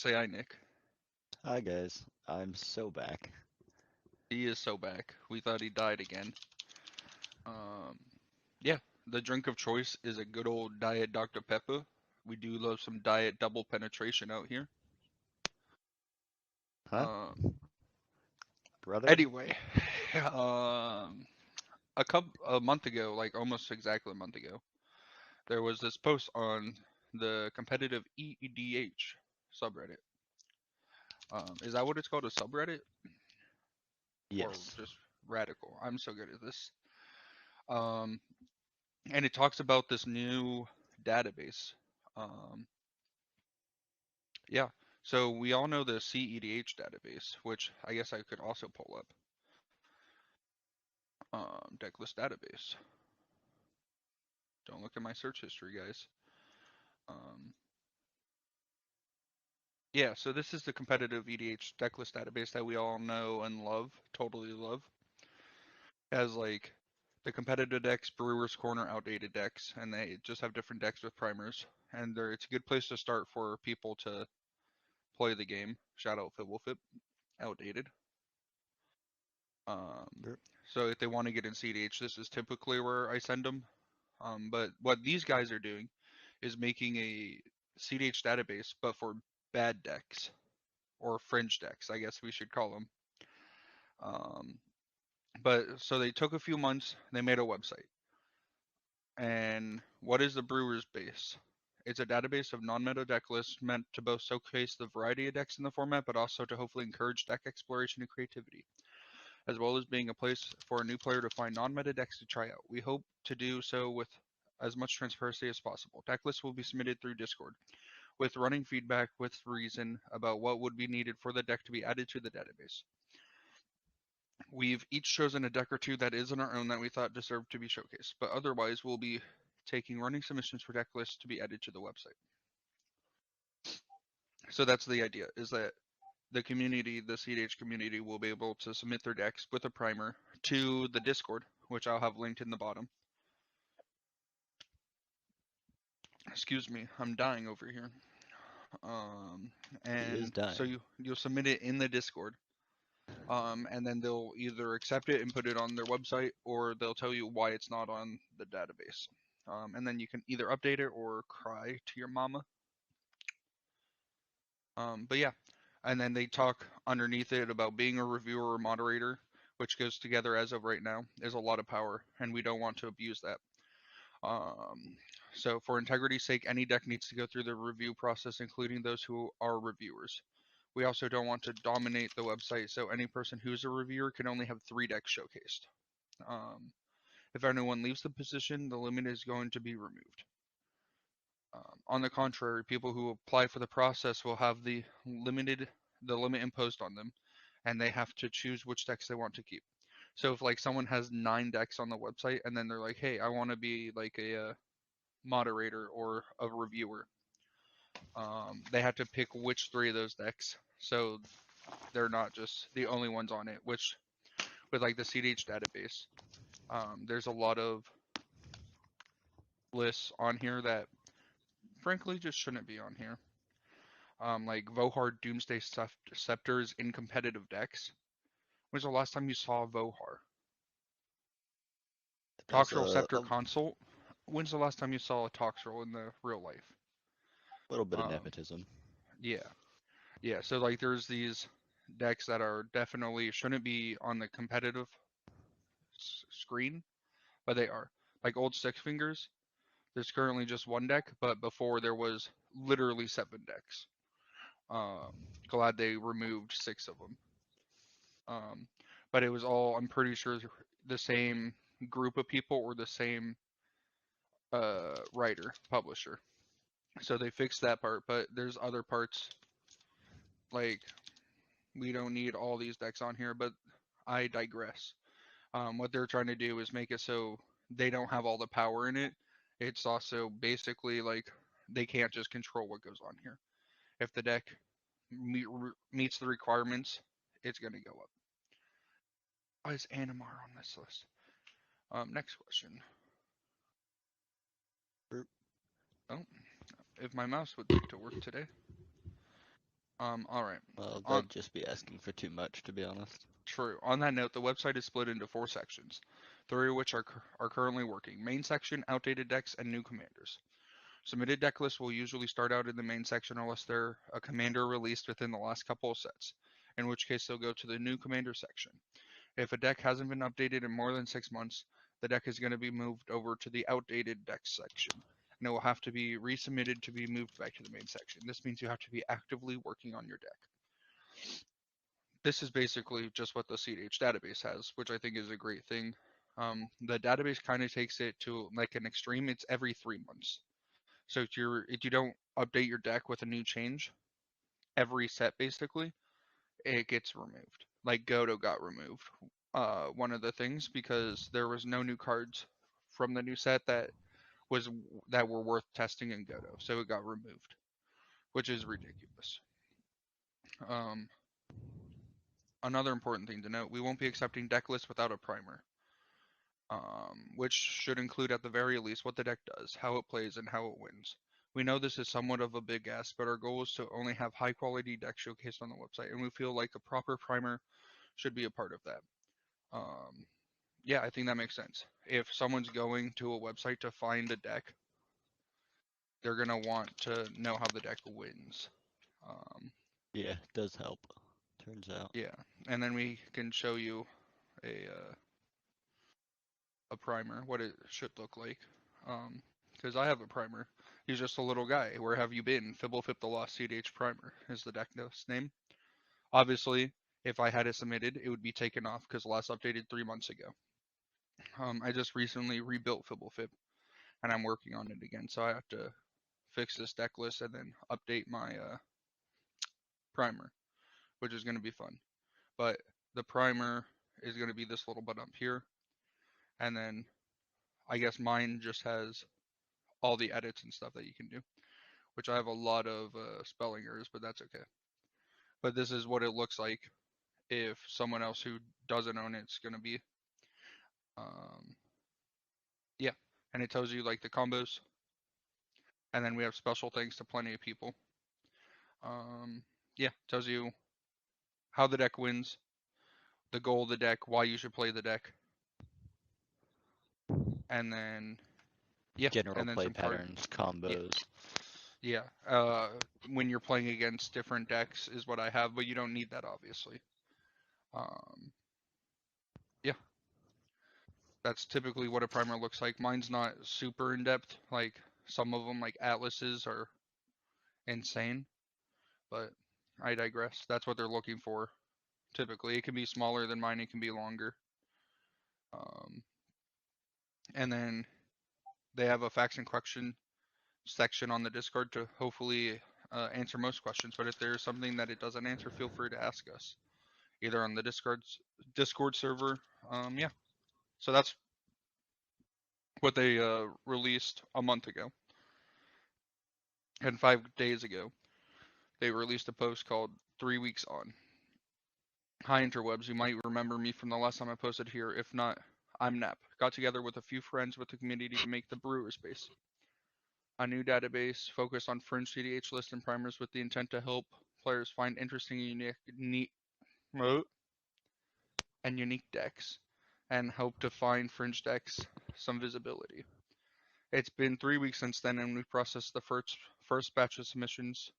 Say hi, Nick. Hi guys, I'm so back. He is so back. We thought he died again. Um, yeah, the drink of choice is a good old Diet Dr. Pepper. We do love some Diet double penetration out here. Huh? Um, Brother? anyway, um, a month ago, like almost exactly a month ago, there was this post on the competitive EDH subreddit. Is that what it's called, a subreddit, or Yes. just radical? I'm so good at this. Um, and it talks about this new database. Um, yeah, so we all know the CEDH database, which I guess I could also pull up. Decklist database. Don't look at my search history, guys. Um, yeah, so this is the competitive EDH decklist database that we all know and love, totally love. It has like the competitive decks, Brewers Corner, outdated decks, and they just have different decks with primers. And it's a good place to start for people to play the game. Shout out Fibblefip, outdated. Um, Er, so if they want to get in CDH, this is typically where I send them. But what these guys are doing is making a CDH database, but for bad decks or fringe decks, I guess we should call them. Um, but so they took a few months, they made a website. And what is the Brewers base? It's a database of non-meta deck lists meant to both showcase the variety of decks in the format, but also to hopefully encourage deck exploration and creativity, as well as being a place for a new player to find non-meta decks to try out. We hope to do so with as much transparency as possible. Deck lists will be submitted through Discord, with running feedback with reason about what would be needed for the deck to be added to the database. We've each chosen a deck or two that isn't our own that we thought deserved to be showcased, but otherwise we'll be taking running submissions for deck lists to be added to the website. So that's the idea, is that the community, the CDH community, will be able to submit their decks with a primer to the Discord, which I'll have linked in the bottom. Excuse me, I'm dying over here. Um, he is and so dying. you'll submit it in the Discord. And then they'll either accept it and put it on their website, or they'll tell you why it's not on the database. And then you can either update it or cry to your mama. But yeah, and then they talk underneath it about being a reviewer or moderator, which goes together as of right now. Is a lot of power, and we don't want to abuse that. Um, so for integrity's sake, any deck needs to go through the review process, including those who are reviewers. We also don't want to dominate the website, so any person who's a reviewer can only have 3 decks showcased. Um, if anyone leaves the position, the limit is going to be removed. On the contrary, people who apply for the process will have the limit imposed on them, and they have to choose which decks they want to keep. So if like someone has 9 decks on the website, and then they're like, "Hey, I want to be like a moderator or a reviewer," they have to pick which 3 of those decks. So they're not just the only ones on it. Which with like the CDH database, there's a lot of lists on here that frankly just shouldn't be on here. Like Vohar Doomsday Scepters in competitive decks. When's the last time you saw Vohar? There's Toxtrol Scepter Consult. When's the last time you saw a Toxtrol in the real life? little bit of Um, nepotism. yeah, yeah. So like, there's these decks that are definitely shouldn't be on the competitive screen, but they are. Like old Six Fingers. There's currently just 1 deck, but before there was literally 7 decks. Glad they removed 6 of them. Um, but it was all, I'm pretty sure, the same group of people or the same writer, publisher. So they fixed that part, but there's other parts like we don't need all these decks on here, but I digress. What they're trying to do is make it so they don't have all the power in it. It's also basically like they can't just control what goes on here. If the deck meets the requirements, it's going to go up. Why is Animar on this list? Next question. Er, Oh, if my mouse would like to work today. All right. Well, On that'd just be asking for too much, to be honest. True. On that note, the website is split into four sections, three of which are currently working. Main section, outdated decks, and new commanders. Submitted deck lists will usually start out in the main section unless they're a commander released within the last couple of sets, in which case they'll go to the new commander section. If a deck hasn't been updated in more than 6 months, the deck is going to be moved over to the outdated decks section, and it will have to be resubmitted to be moved back to the main section. This means you have to be actively working on your deck. This is basically just what the CDH database has, which I think is a great thing. The database kind of takes it to like an extreme. It's every 3 months. So if you don't update your deck with a new change every set, basically, it gets removed. Like Godo got removed. One of the things because there was no new cards from the new set was that were worth testing in Godo, so it got removed, which is ridiculous. Um, Another important thing to note: we won't be accepting deck lists without a primer, which should include at the very least what the deck does, how it plays, and how it wins. We know this is somewhat of a big ask, but our goal is to only have high quality decks showcased on the website, and we feel like a proper primer should be a part of that. Um, yeah, I think that makes sense. If someone's going to a website to find a deck, they're gonna want to know how the deck wins. Um, Yeah, it does help. Turns out. yeah, and then we can show you a uh, a primer, what it should look like. Because I have a primer. He's just a little guy. Where have you been? CedhTheLost CDH primer is the deck name. Obviously, if I had it submitted, it would be taken off because last updated 3 months ago. I just recently rebuilt Fibblefib, and I'm working on it again, so I have to fix this deck list and then update my primer, which is going to be fun. But the primer is going to be this little button up here, and then I guess mine just has all the edits and stuff that you can do, which I have a lot of spelling errors, but that's okay. But this is what it looks like if someone else who doesn't own it's going to be. Um, yeah, and it tells you like the combos, and then we have special thanks to plenty of people. Yeah, tells you how the deck wins, the goal of the deck, why you should play the deck, and then yeah, General and then play some card. patterns, Yeah, combos. yeah. When you're playing against different decks is what I have, but you don't need that obviously. Um, yeah, that's typically what a primer looks like. Mine's not super in depth, like some of them, like Atlases, are insane, but I digress. That's what they're looking for. Typically, it can be smaller than mine. It can be longer. Um, and then they have a facts and question section on the Discord to hopefully answer most questions. But if there's something that it doesn't answer, feel free to ask us either on the Discord server. Yeah. So that's what they released a month ago, and 5 days ago they released a post called 3 Weeks On. Hi interwebs, you might remember me from the last time I posted here. If not, I'm Nap. Got together with a few friends with the community to make the Brewer Space, a new database focused on Fringe CDH lists and primers with the intent to help players find interesting and unique decks, and help to find Fringe decks some visibility. It's been 3 weeks since then, and we've processed the first batch of submissions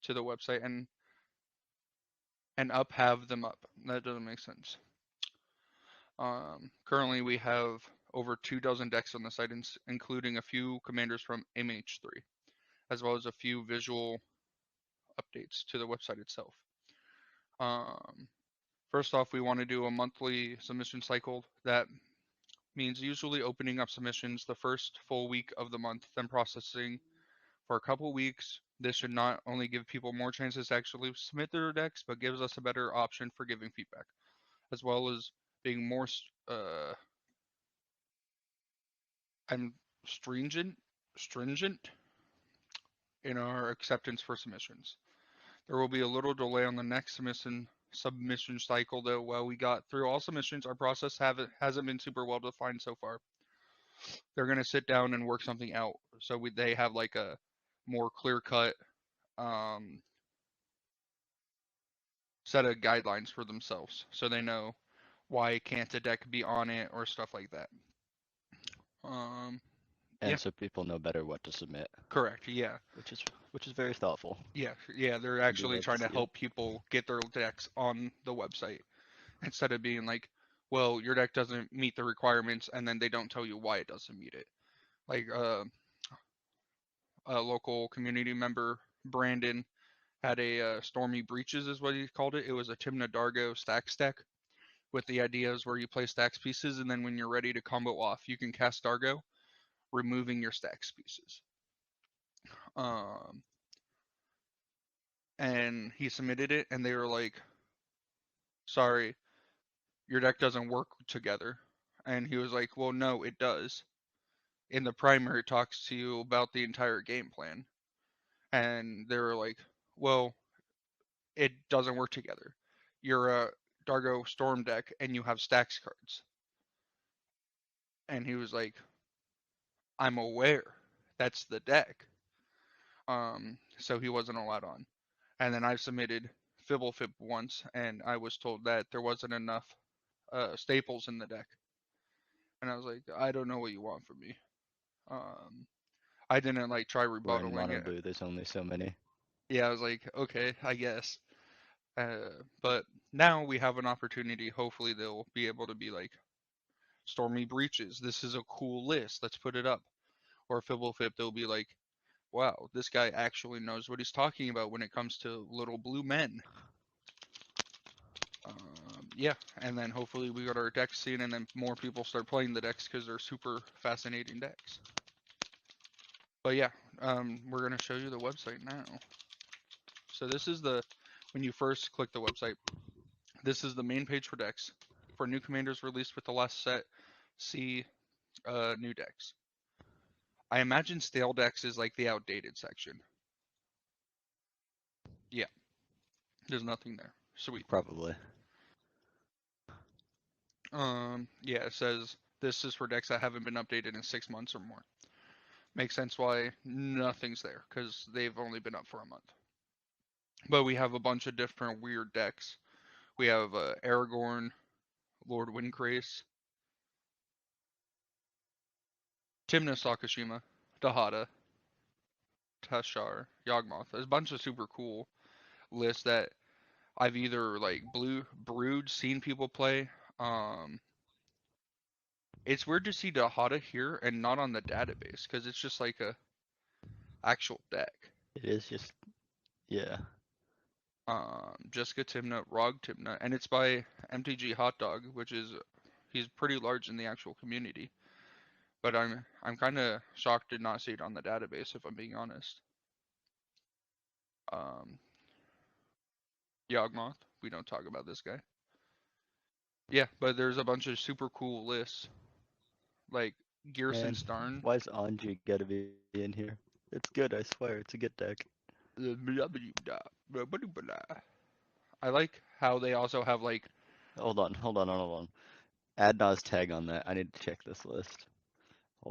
to the website and up have them up. That doesn't make sense. Currently, we have over 2 dozen decks on the site, including a few commanders from MH3, as well as a few visual updates to the website itself. Um, First off, we want to do a monthly submission cycle. That means usually opening up submissions the first full week of the month, then processing for a couple weeks. This should not only give people more chances to actually submit their decks, but gives us a better option for giving feedback, as well as being more and stringent in our acceptance for submissions. There will be a little delay on the next submission cycle, though. While we got through all submissions, our process hasn't been super well defined so far. They're gonna sit down and work something out, so they have like a more clear cut um, set of guidelines for themselves so they know why can't a deck be on it or stuff like that. Um, yeah, And so people know better what to submit, correct. Yeah, which is very thoughtful. yeah. They're I do actually like to trying to see it. help people get their decks on the website instead of being like, well, your deck doesn't meet the requirements, and then they don't tell you why it doesn't meet it. Like a local community member, Brandon, had a Stormy Breaches, is what he called it. It was a Timna Dargo stack deck with the ideas where you play stacks pieces, and then when you're ready to combo off, you can cast Dargo, removing your stacks pieces. Um, and he submitted it, and they were like, "Sorry, your deck doesn't work together." And he was like, "Well, no, it does. In the primary, it talks to you about the entire game plan." And they were like, "Well, it doesn't work together. You're a Dargo Storm deck, and you have stacks cards." And he was like, "I'm aware. That's the deck." So he wasn't allowed on. And then I submitted Fibblefib once, and I was told that there wasn't enough staples in the deck. And I was like, I don't know what you want from me. Um, I didn't like try We're in rebuttaling mono it. blue. There's only so many. Yeah, I was like, okay, I guess. But now we have an opportunity. Hopefully, they'll be able to be like, Stormy Breaches. This is a cool list. Let's put it up. Or Fibblefib, they'll be like, wow, this guy actually knows what he's talking about when it comes to little blue men. Yeah, and then hopefully we got our deck scene, and then more people start playing the decks because they're super fascinating decks. But yeah, we're gonna show you the website now. So this is the when you first click the website. This is the main page for decks. For new commanders released with the last set, see new decks. I imagine stale decks is like the outdated section. Yeah, there's nothing there. Sweet. Probably. Yeah, it says this is for decks that haven't been updated in 6 months or more. Makes sense why nothing's there because they've only been up for a month. But we have a bunch of different weird decks. We have Aragorn, Lord Windcrace, Timna Sakashima, Dahada, Tashar, Yawgmoth. There's a bunch of super cool lists that I've either like brewed, seen people play. Um, it's weird to see Dahada here and not on the database because it's just like a actual deck. It is just, yeah. Jessica Timna, Rog Timna, and it's by MTG Hot Dog, which is he's pretty large in the actual community. But I'm kind of shocked to not see it on the database if I'm being honest. Um, Yawgmoth, we don't talk about this guy. Yeah, but there's a bunch of super cool lists like Gearson Man, Starn. why's Anji gotta be in here? It's good, I swear. It's a good deck. I like how they also have like Hold on. Adnaw's tag on that. I need to check this list.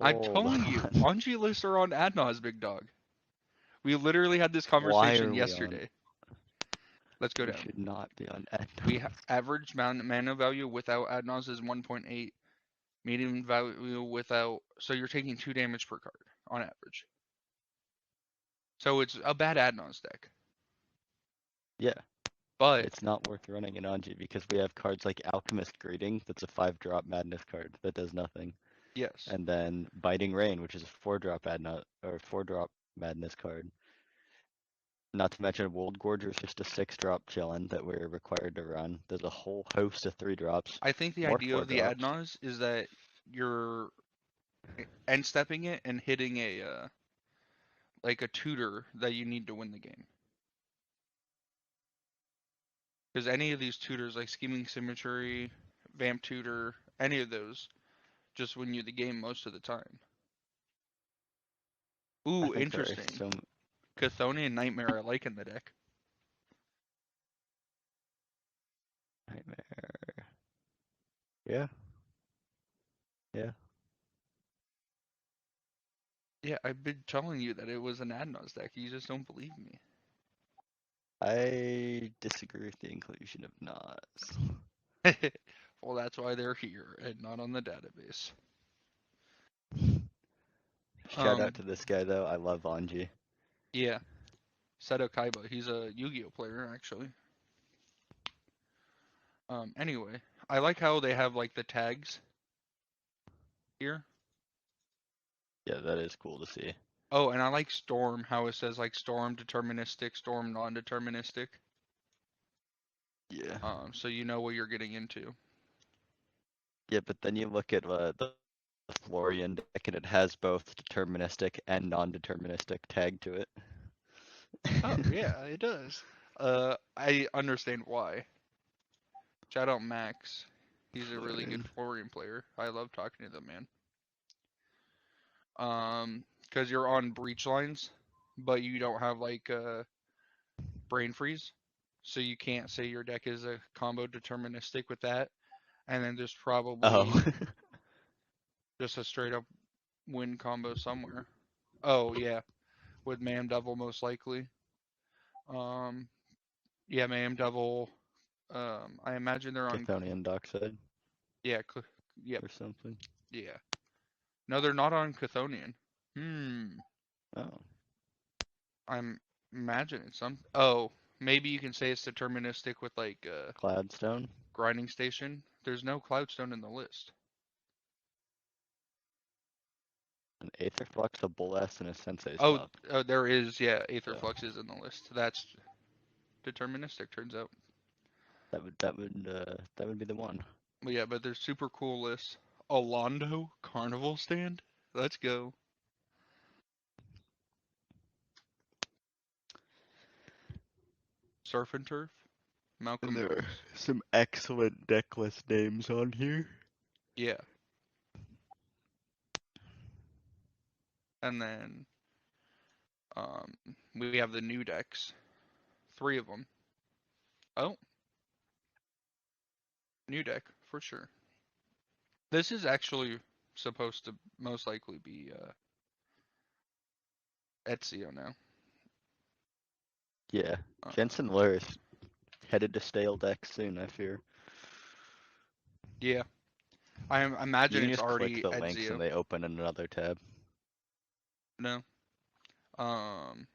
I'm Hold telling you, on. Anji lists are on Adnaw's big dog. We literally had this Why conversation are we on? yesterday. Let's go We down. should not be on Average mana value without Adnaw's is 1.8. Medium value without, so you're taking 2 damage per card on average. So it's a bad Adnaw's deck. Yeah, But it's not worth running in Anji because we have cards like Alchemist Greeting, that's a 5-drop Madness card that does nothing. yes, And then Biting Rain, which is a 4-drop Adna or 4-drop Madness card. Not to mention Wold Gorger is just a 6-drop chillin' that we're required to run. There's a whole host of 3-drops, I think the more idea of the 4-drops. Adnaw's is that you're end stepping it and hitting a like a tutor that you need to win the game. Because any of these tutors, like Scheming Symmetry, Vamp Tutor, any of those, just win you the game most of the time. I Ooh, think there are interesting. so Chthonian Nightmare I like in the deck. Nightmare. Yeah, yeah. Yeah, I've been telling you that it was an Adnaw's deck. You just don't believe me. I disagree with the inclusion of Nas. Well, that's why they're here and not on the database. Shout out Um, to this guy though. I love Anji. yeah, Cedh. He's a Yu-Gi-Oh player actually. Anyway, I like how they have like the tags here. Yeah, that is cool to see. Oh, and I like Storm, how it says like Storm deterministic, Storm non-deterministic. Yeah. So you know what you're getting into. Yeah, but then you look at the Florian deck and it has both deterministic and non-deterministic tag to it. Oh yeah, it does. I understand why. Shout out Max. He's a really good Florian. Florian player. I love talking to the man. Because you're on breach lines, but you don't have like brain freeze, so you can't say your deck is a combo deterministic with that. And then there's Oh. probably just a straight up win combo somewhere. Oh yeah, with Mayhem Devil most likely. Um, yeah, Mayhem Devil. I imagine they're on. Chthonian Dockside Yeah, yep, or something. yeah. No, they're not on Chthonian. Hmm. Oh. I'm imagining some. Oh, maybe you can say it's deterministic with like Cloudstone. grinding station. There's no Cloudstone in the list. An Aetherflux, a Bulless, and a Sensei Oh, Stop. there is. Yeah, So Aetherflux is in the list. That's deterministic. Turns out. that would be the one. But yeah, but there's super cool lists. Alondo Carnival Stand. Let's go. Surf and Turf. And Malcolm there are Rose. some excellent deck list names on here. Yeah. And then um, we have the new decks. 3 of them. Oh, new deck for sure. This is actually supposed to most likely be Ezio now. Yeah, Uh, Jensen Luris headed to stale deck soon, I fear. yeah, I imagine You can it's just click already the links and Ezio. they open in another tab. No. Um,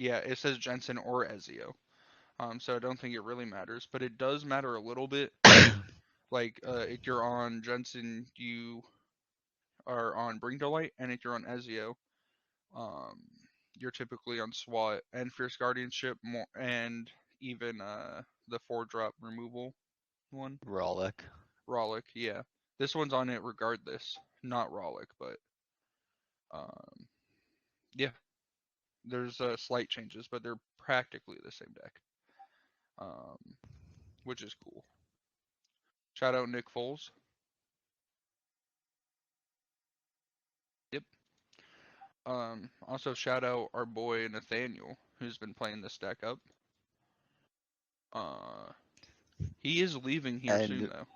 yeah, it says Jensen or Ezio. So I don't think it really matters, but it does matter a little bit. Like, if you're on Jensen, you are on Bring to Light, and if you're on Ezio, um, you're typically on SWAT and Fierce Guardianship, more, and even the 4-drop removal one, Rollick. Rollick. Yeah, this one's on it regardless. Not Rollick, but um, yeah, there's slight changes, but they're practically the same deck, um, which is cool. Shout out Nick Foles. Yep. Also shout out our boy Nathaniel, who's been playing this deck up. Uh, he is leaving here soon And though.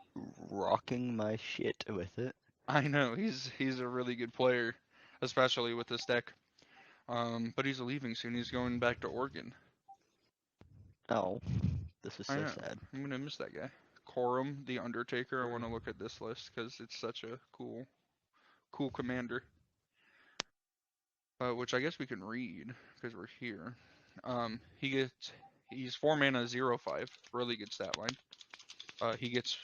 rocking my shit with it. I know he's a really good player, especially with this deck. But he's leaving soon. He's going back to Oregon. Oh, this is I so know. sad. I'm gonna miss that guy. Corum, the Undertaker. I want to look at this list because it's such a cool commander. Which I guess we can read because we're here. He's 4 mana 0/5. Really good stat line. He gets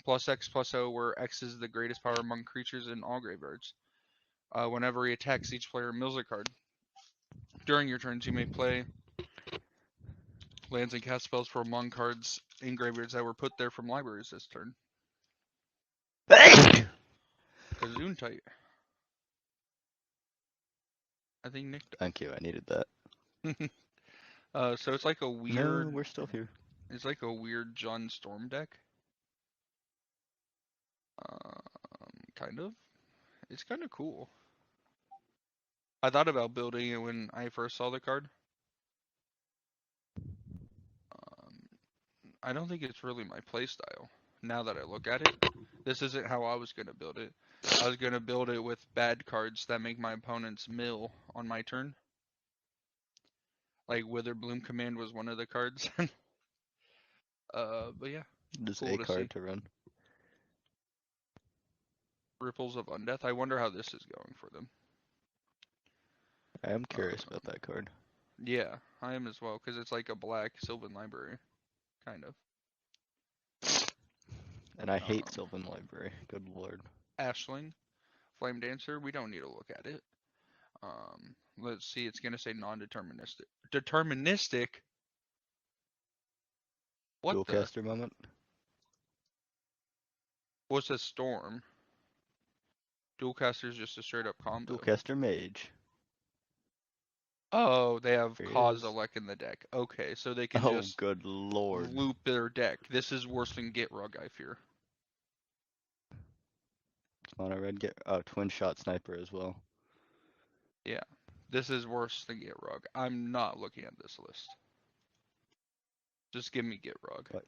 plus X plus O, where X is the greatest power among creatures in all graveyards. Whenever he attacks, each player mills a card. During your turns, you may play lands and cast spells for among cards in graveyards that were put there from libraries this turn. Gesundheit. I think Nick Thank you, I needed that. died. So it's like a No, weird, we're still here. it's like a weird John Storm deck. Kind of. It's kind of cool. I thought about building it when I first saw the card. Um, I don't think it's really my playstyle. Now that I look at it, this isn't how I was gonna build it. I was gonna build it with bad cards that make my opponents mill on my turn. Like Witherbloom Command was one of the cards. But yeah, Just cool a to see. card to run. Ripples of Undeath. I wonder how this is going for them. I am curious about Um, that card. yeah, I am as well, because it's like a black Sylvan Library, kind of. And I hate Um, Sylvan Library. Good lord. Ashling, Flame Dancer. We don't need to look at it. Let's see. It's gonna say non-deterministic. Deterministic. What the? Dualcaster moment. What's a storm? Dualcaster is just a straight up combo. Dualcaster mage. Oh, they have Here he is. Kozilek in the deck. Okay, so they can Oh, just good lord. loop their deck. This is worse than Gitrug, I fear. Mono red get twin shot sniper as well. Yeah, this is worse than Gitrug. I'm not looking at this list. Just give me Gitrug. But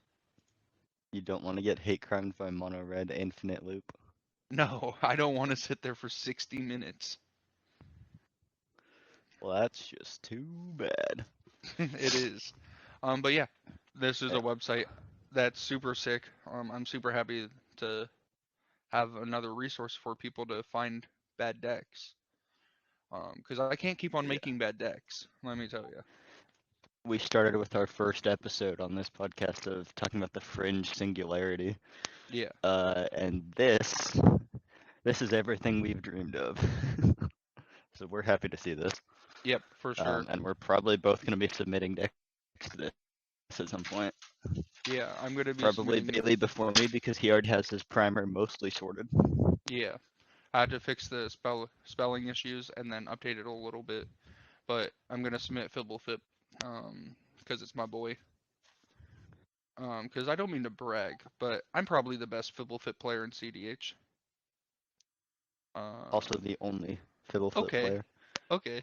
you don't want to get hate crimed by mono red infinite loop. No, I don't want to sit there for 60 minutes. Well, that's just too bad. It is. But yeah, this is Eh, a website that's super sick. I'm super happy to have another resource for people to find bad decks. Because I can't keep on Yeah. making bad decks. Let me tell you. We started with our first episode on this podcast of talking about the Fringe singularity. Yeah. And this is everything we've dreamed of. So we're happy to see this. Yep. For sure. And we're probably both going to be submitting decks to this at some point. Yeah. I'm gonna be Probably submitting. Bailey before me because he already has his primer mostly sorted. Yeah. I had to fix the spelling issues and then update it a little bit, but I'm gonna submit Fibblefip, because it's my boy. Because I don't mean to brag, but I'm probably the best Fibblefip player in CDH. Also Um, the only fiddle flip okay, player. okay.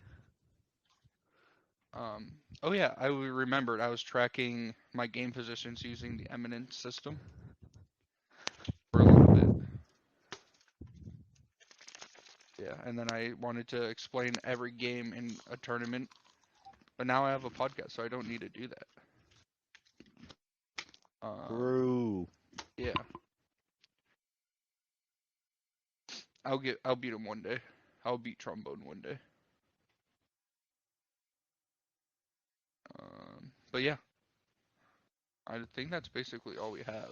Oh yeah, I remembered I was tracking my game positions using the Eminence system for a little bit. Yeah, and then I wanted to explain every game in a tournament, but now I have a podcast, so I don't need to do that. True. Yeah, I'll beat him one day. I'll beat Trombone one day. But yeah, I think that's basically all we have.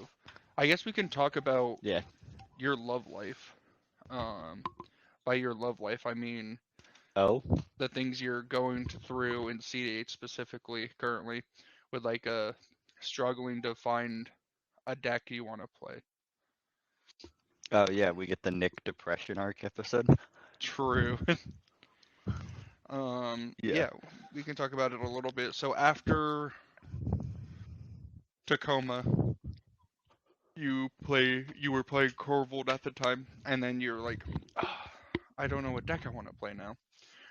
I guess we can talk about Yeah. your love life. Um, by your love life, I mean Oh. the things you're going through in CDH specifically currently, with like struggling to find a deck you want to play. Oh yeah, we get the Nick depression arc episode. True. Yeah. Yeah, we can talk about it a little bit. So after Tacoma, you were playing Corvold at the time, and then you're like, "Ah, I don't know what deck I want to play now,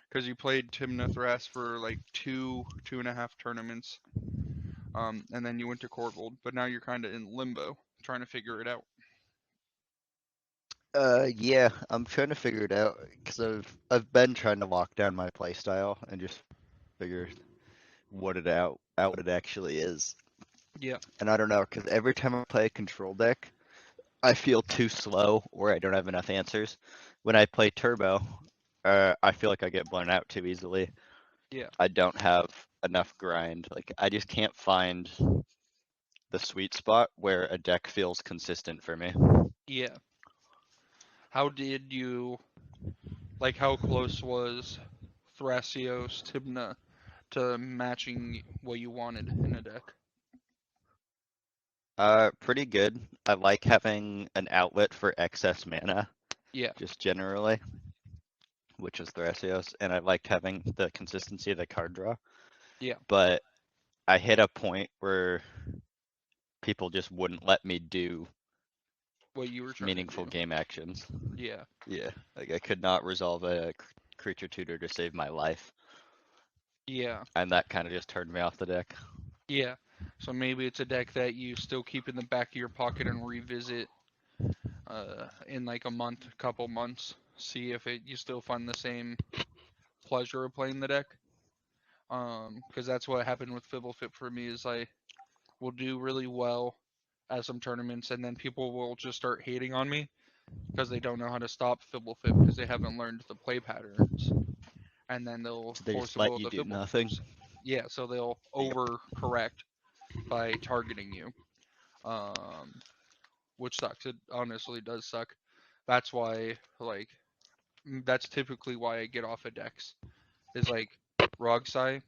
because you played Timna Thras for like two and a half tournaments, and then you went to Corvold, but now you're kind of in limbo, trying to figure it out. Yeah, I'm trying to figure it out because I've been trying to lock down my playstyle and just figure what it actually is. Yeah, And I don't know because every time I play a control deck, I feel too slow or I don't have enough answers. When I play turbo, I feel like I get blown out too easily. yeah, I don't have enough grind. Like I just can't find the sweet spot where a deck feels consistent for me. yeah. How did you like? How close was Thrasios Tibna to matching what you wanted in a deck? Pretty good. I like having an outlet for excess mana, Yeah, just generally, which is Thrasios, and I liked having the consistency of the card draw. yeah. But I hit a point where people just wouldn't let me do What you were trying to meaningful do. game actions. Yeah, Yeah, like I could not resolve a creature tutor to save my life, yeah, and that kind of just turned me off the deck. yeah. So maybe it's a deck that you still keep in the back of your pocket and revisit in like a month, couple months. See if you still find the same pleasure of playing the deck. Because that's what happened with Fibblefip for me is I will do really well at some tournaments, and then people will just start hating on me because they don't know how to stop Fibblefip because they haven't learned the play patterns, and then they'll So they force just a go let with you the do nothing. Fibblefips. Yeah, so they'll Yep. overcorrect by targeting you, um, which sucks. It honestly does suck. That's why, like, that's typically why I get off of decks. Is like Rogsai,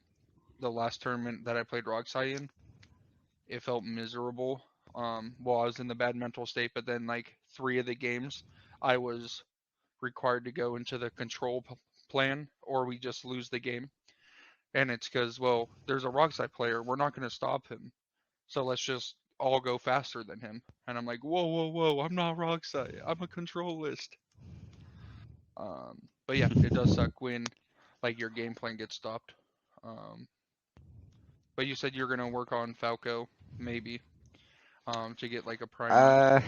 the last tournament that I played Rogsai in, it felt miserable. While I was in the bad mental state, but then like 3 of the games, I was required to go into the control plan, or we just lose the game. And it's because, well, there's a Rogsai player, we're not going to stop him, so let's just all go faster than him. And I'm like, whoa, whoa, whoa, I'm not Rogsai, I'm a control list. But yeah, it does suck when like your game plan gets stopped. Um, but you said you're gonna work on Falco, maybe, to get like a primer. Uh,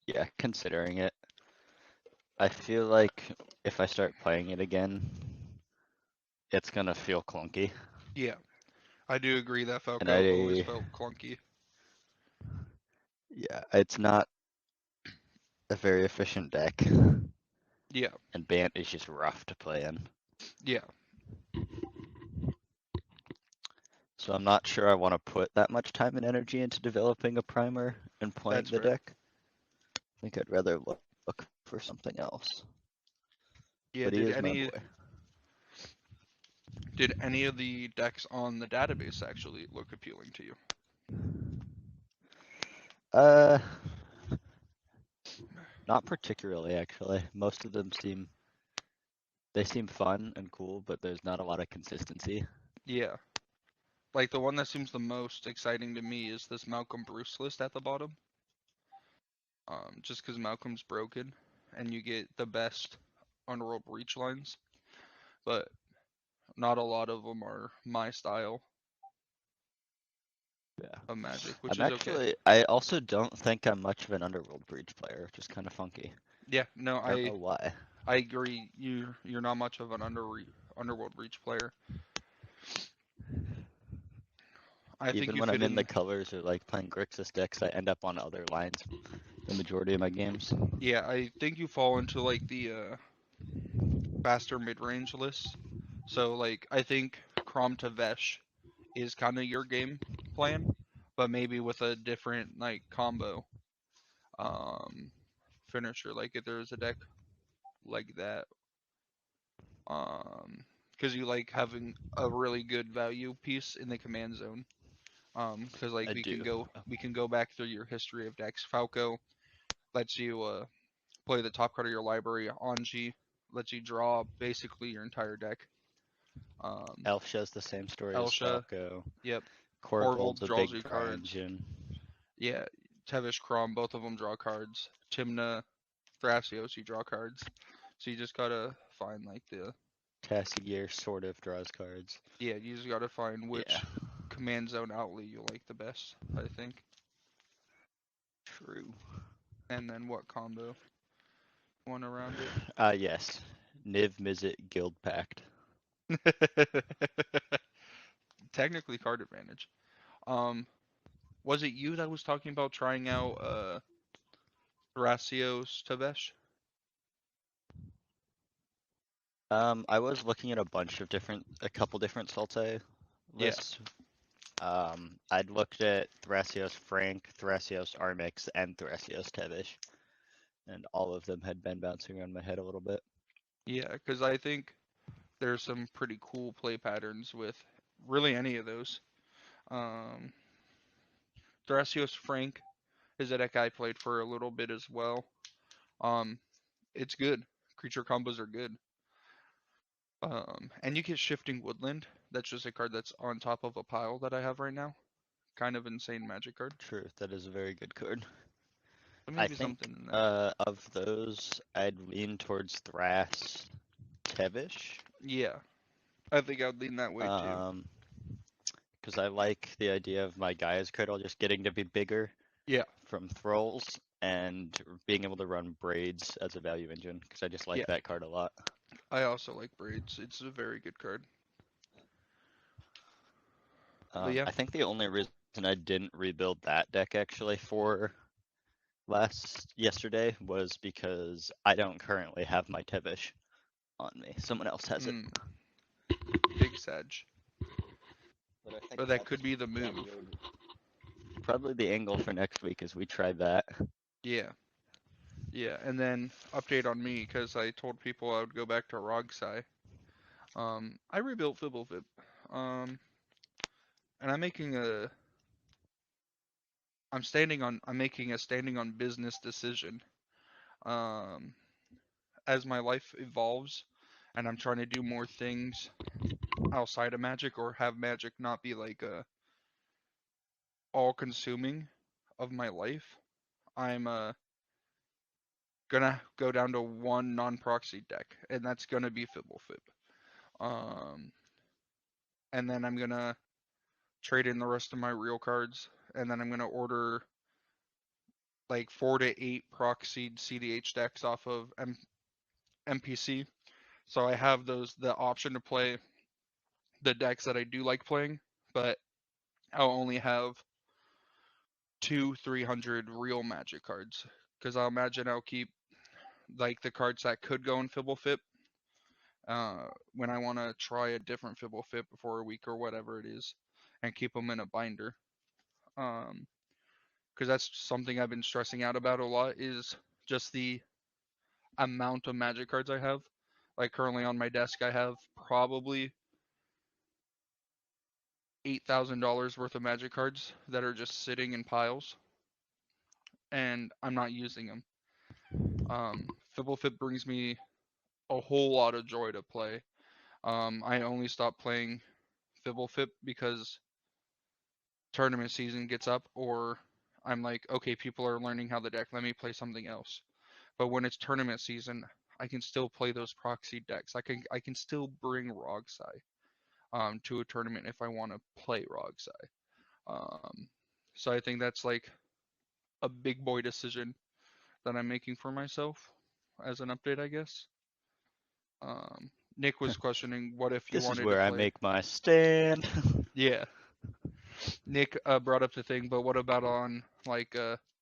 yeah, considering it. I feel like if I start playing it again, it's gonna feel clunky. Yeah, I do agree that And Falco always I, felt clunky. yeah, it's not a very efficient deck. Yeah, And Bant is just rough to play in. yeah, So I'm not sure I want to put that much time and energy into developing a primer and playing that's the fair. deck. I think I'd rather look for something else. Yeah, But he is my boy. did any of the decks on the database actually look appealing to you? Uh, not particularly actually. Most of them seem fun and cool, but there's not a lot of consistency. Yeah, like the one that seems the most exciting to me is this Malcolm Bruce list at the bottom. Just because Malcolm's broken, and you get the best Underworld Breach lines, but not a lot of them are my style Yeah. of Magic, which is okay. I also don't think I'm much of an Underworld Breach player, which is kind of funky. Yeah, no, I don't I know why. I agree. You're not much of an Underworld Breach player. I think Even you when fit I'm in the in. colors or like playing Grixis decks, I end up on other lines the majority of my games. Yeah, I think you fall into like the faster mid-range lists. So like I think Crom to Vesh is kind of your game plan, but maybe with a different like combo um finisher. Like if there's a deck like that, um, because you like having a really good value piece in the command zone. Because like I do. we can go back through your history of decks. Falco lets you play the top card of your library. Anji lets you draw basically your entire deck. Um, Elsha's the same story as Elsha, Falco. yep. Korvold's Korvold a draws big you draw cards. engine. Yeah, Tevish Krom, both of them draw cards. Timna, Thrasios, you draw cards. So you just gotta find like the Tassigear sort of draws cards. yeah, you just gotta find Yeah, which command zone outlay you like the best, I think, true. and then what combo one around Yes. Niv Mizzet Guild Pact. it. Technically card advantage. Um, was it you that was talking about trying out Thrasios Tevesh? I was looking at a couple different Salte Yeah, lists. I'd looked at Thrasios Frank, Thrasios Armix, and Thrasios Tevish, and all of them had been bouncing around my head a little bit. yeah, because I think there's some pretty cool play patterns with really any of those. Um, Thrasios Frank is a deck I played for a little bit as well. Um, it's good. Creature combos are good. And you get Shifting Woodland. That's just a card that's on top of a pile that I have right now. Kind of insane magic card. True, that is a very good card. So I maybe think something in there. of those, I'd lean towards Thras Tevish. Yeah, I think I'd lean that way too. Um, because I like the idea of my Gaia's Cradle just getting to be bigger Yeah, from Thralls and being able to run Braids as a value engine, because I just like yeah. that card a lot. I also like Braids. It's a very good card. But yeah, I think the only reason I didn't rebuild that deck actually for last yesterday was because I don't currently have my Tevish on me. Someone else has it. mm, big Sedge. But I think But that could that's be the move. probably the angle for next week is we try that. Yeah, yeah. And then update on me because I told people I would go back to Rogsai. I rebuilt Fibblefib. Um, and I'm making a standing on business decision. Um, as my life evolves, and I'm trying to do more things outside of Magic or have Magic not be like all consuming of my life. I'm gonna go down to one non-proxy deck, and that's gonna be Fibblefib. Um, and then I'm gonna trade in the rest of my real cards, and then I'm gonna order like 4 to 8 proxied CDH decks off of MPC. So I have the option to play the decks that I do like playing, but I'll only have 300 real Magic cards because I'll imagine I'll keep like the cards that could go in Fibblefip when I want to try a different Fibblefip for a week or whatever it is, and keep them in a binder. Um, because that's something I've been stressing out about a lot is just the amount of Magic cards I have. Like currently on my desk, I have probably $8,000 worth of Magic cards that are just sitting in piles, and I'm not using them. Fibblefip brings me a whole lot of joy to play. I only stopped playing Fibblefip because tournament season gets up, or I'm like, okay, people are learning how the deck. Let me play something else. But when it's tournament season, I can still play those proxy decks. I can still bring Rogsai to a tournament if I want to play Rogsai. Um, so I think that's like a big boy decision that I'm making for myself as an update, I guess. Nick was questioning what if you This is wanted to where I play. make my stand. Yeah, Nick brought up the thing, but what about on like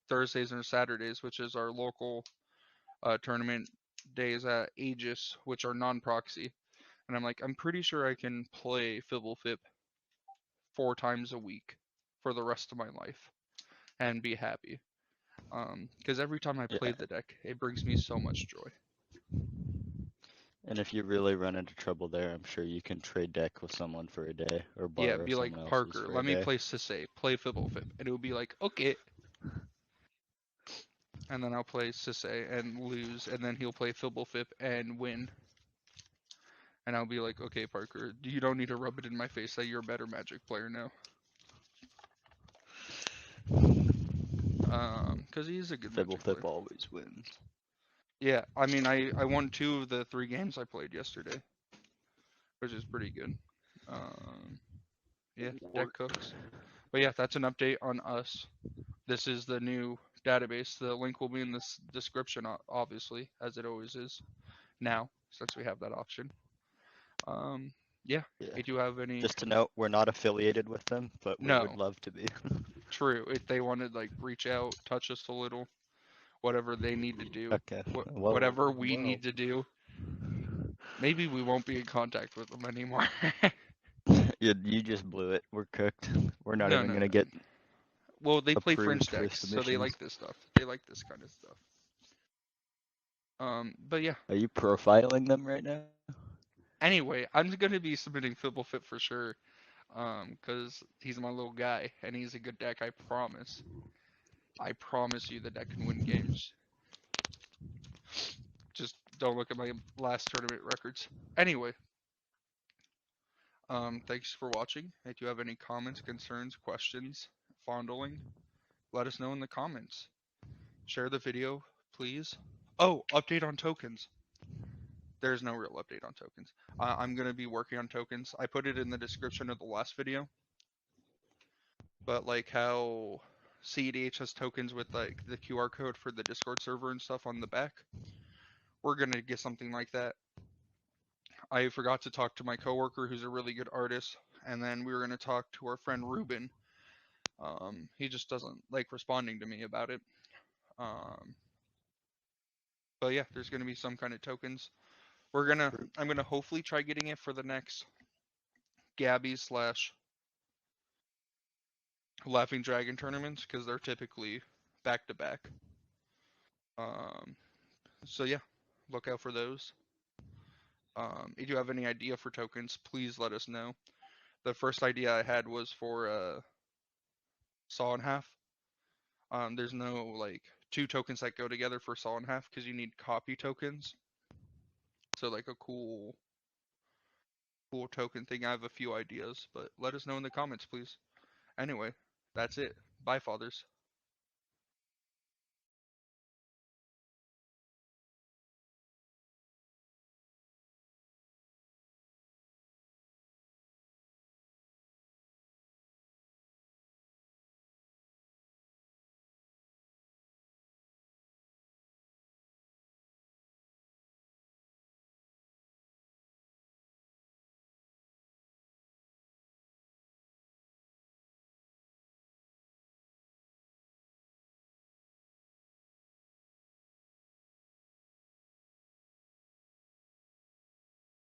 Thursdays and Saturdays, which is our local tournament days at Aegis, which are non-proxy? And I'm like, I'm pretty sure I can play Fibblefip 4 times a week for the rest of my life and be happy. Because every time I play Yeah, the deck, it brings me so much joy. and if you really run into trouble there, I'm sure you can trade deck with someone for a day or Yeah, borrow be like someone else's Parker, for a let me day. play Sisay, play Fibblefip, and it would be like, okay, and then I'll play Sisay and lose, and then he'll play Fibblefip and win, and I'll be like, okay, Parker, you don't need to rub it in my face that you're a better Magic player now. Because he is a good Magic Fibblethip player. always wins. Yeah, I mean, I won 2 of the 3 games I played yesterday, which is pretty good. Um, yeah, deck cooks. But yeah, that's an update on us. This is the new database. The link will be in this description, obviously, as it always is now, since we have that option. Um, yeah, Yeah. if you have any, Just to note, we're not affiliated with them, but we would no, love to be. true. If they wanted like reach out, touch us a little, whatever they need to do, Okay. whatever we Well. need to do, maybe we won't be in contact with them anymore. You just blew it. We're cooked. We're not No, even no, gonna no. get Well, they play Fringe approved for decks, so they submissions. like this stuff. They like this kind of stuff. But yeah. Are you profiling them right now? Anyway, I'm gonna be submitting Fibblefip for sure. Cause he's my little guy, and he's a good deck. I promise. I promise you, the deck can win games. Just don't look at my last tournament records. Anyway, thanks for watching. If you have any comments, concerns, questions, fondling, let us know in the comments. Share the video, please. Oh, update on tokens. There's no real update on tokens. I'm gonna be working on tokens. I put it in the description of the last video, but like how CEDH has tokens with like the QR code for the Discord server and stuff on the back, we're gonna get something like that. I forgot to talk to my coworker who's a really good artist, and then we were gonna talk to our friend Ruben. He just doesn't like responding to me about it. Um, but yeah, there's gonna be some kind of tokens. I'm gonna hopefully try getting it for the next Gabby slash Laughing Dragon tournaments because they're typically back to back. Um, so yeah, look out for those. If you have any idea for tokens, please let us know. The first idea I had was for Saw in Half. There's no like two tokens that go together for Saw in Half because you need copy tokens. So like a cool token thing. I have a few ideas, but let us know in the comments, please. Anyway, that's it. Bye, fathers.